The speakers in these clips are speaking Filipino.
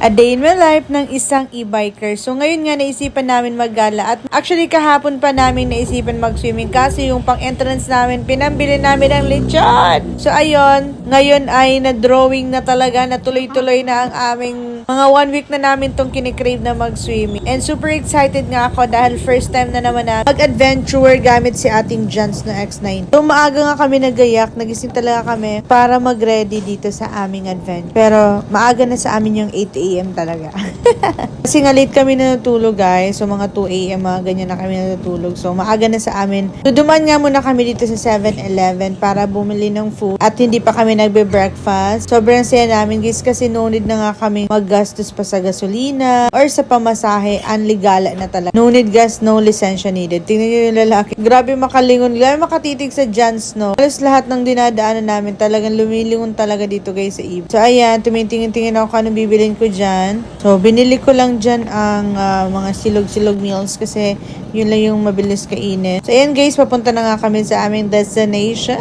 A day in my life ng isang e-biker. So ngayon nga naisipan namin maggala at actually kahapon pa namin naisipan mag-swimming kasi yung pang-entrance namin pinambili namin ng lechon. So ayun, ngayon ay na-drawing na talaga, na tuloy-tuloy na ang aming mga 1 week na namin tong kinikrave na mag-swimming. And super excited nga ako dahil first time na naman na mag-adventure gamit si ating Jans na X9. So maaga nga kami nagayak, nagising talaga kami para mag-ready dito sa aming adventure. Pero maaga na sa amin yung 8 a.m. talaga. Kasi nga late kami natutulog guys. So mga 2 a.m. mga ganyan na kami natutulog. So maaga na sa amin. So duman nga muna kami dito sa 7-Eleven para bumili ng food. At hindi pa kami nagbe-breakfast. Sobrang saya namin guys kasi no need na nga kami maggastos pa sa gasolina or sa pamasahe. Anligala na talaga. No need gas, no lisensya needed. Tingnan nyo yung lalaki. Grabe makalingon. Grabe makatitig sa Jans, no? Halos lahat ng dinadaanan namin talagang lumilingon talaga dito guys sa Eve. So ayan, tumitingin-tingin ako kung anong bibilin ko dyan. So binili ko lang dyan ang mga silog-silog meals kasi yun lang yung mabilis kainin. So ayan guys, papunta na nga kami sa aming destination.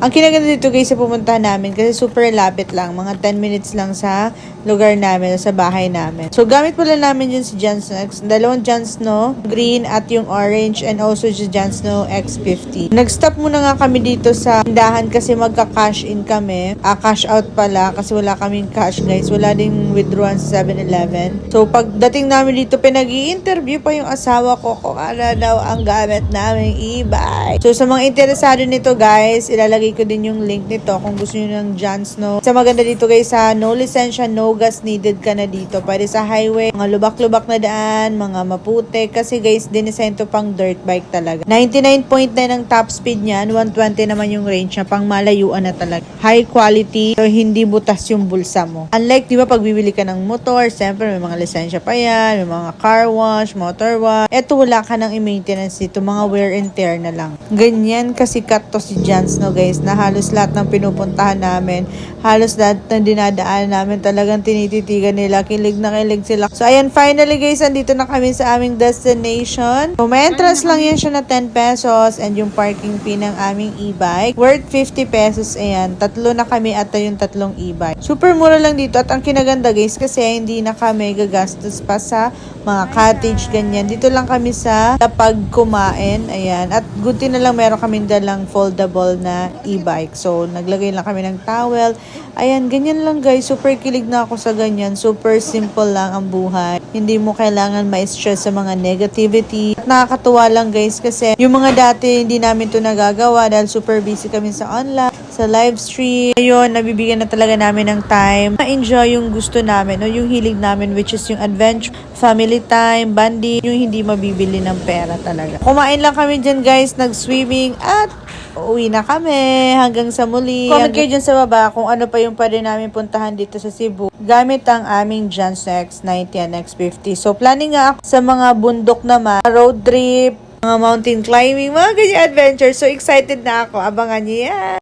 Ang kinaganda dito guys sa pumuntahan namin kasi super lapit lang. Mga 10 minutes lang sa lugar namin, sa bahay namin. So gamit pala namin dyan si Jan Snow X. Dalawang Jan Snow, green at yung orange, and also si Jan Snow X50. Nag-stop muna nga kami dito sa tindahan kasi magka-cash in kami. Cash out pala kasi wala kaming cash guys. Wala ding withdrawn sa 7-Eleven. So pagdating namin dito, pinag-i-interview pa yung asawa ko kung ano daw ang gamit namin e-bike. So sa mga interesado nito guys, ilalagay ko din yung link nito kung gusto nyo ng Jan Snow. Sa maganda dito guys, sa no lisensya, no gas needed ka na dito. Pwede sa highway, mga lubak-lubak na daan, mga maputik. Kasi guys, dinisign to pang dirt bike talaga. 99.9 ang top speed niyan, 120 naman yung range niya, pang malayuan na talaga. High quality, so hindi butas yung bulsa mo. Unlike, di ba, pag bibili ka ng motor, siyempre may mga lisensya pa yan, may mga car wash, motor wash. Eto, wala ka nang i-maintenance dito, mga wear and tear na lang. Ganyan kasikat to si Jans, no guys, na halos lahat ng pinupuntahan namin, halos lahat ng dinadaan namin talagang tinititigan nila, kilig na kilig sila. So ayan, finally guys, andito na kami sa aming destination. So may entrance lang yan siya na 10 pesos and yung parking fee ng aming e-bike worth 50 pesos. Ayan, tatlo na kami at yung tatlong e-bike. Super mura lang dito at ang kinaganda guys kasi hindi na kami gagastos pa sa mga cottage ganyan. Dito lang kami sa tapag kumain. Ayan, at good thing na lang meron kaming dalang foldable na e-bike. So naglagay lang kami ng towel. Ayan, ganyan lang guys. Super kilig na ako sa ganyan. Super simple lang ang buhay. Hindi mo kailangan ma-stress sa mga negativity. At nakakatuwa lang guys kasi yung mga dati hindi namin to nagagawa dahil super busy kami sa online, sa live stream. Ayun, nabibigyan na talaga namin ng time. Ma-enjoy yung gusto namin o yung hilig namin, which is yung adventure, family time, bonding, yung hindi mabibili ng pera talaga. Kumain lang kami dyan guys, nag-swimming at uwi na kami hanggang sa muli. Comment kayo dyan sa baba kung ano pa yung pwede namin puntahan dito sa Cebu gamit ang aming Jans X90 and X50. So planning nga ako sa mga bundok naman, road trip, mga mountain climbing, mga ganyan adventure. So excited na ako. Abangan niyo yan.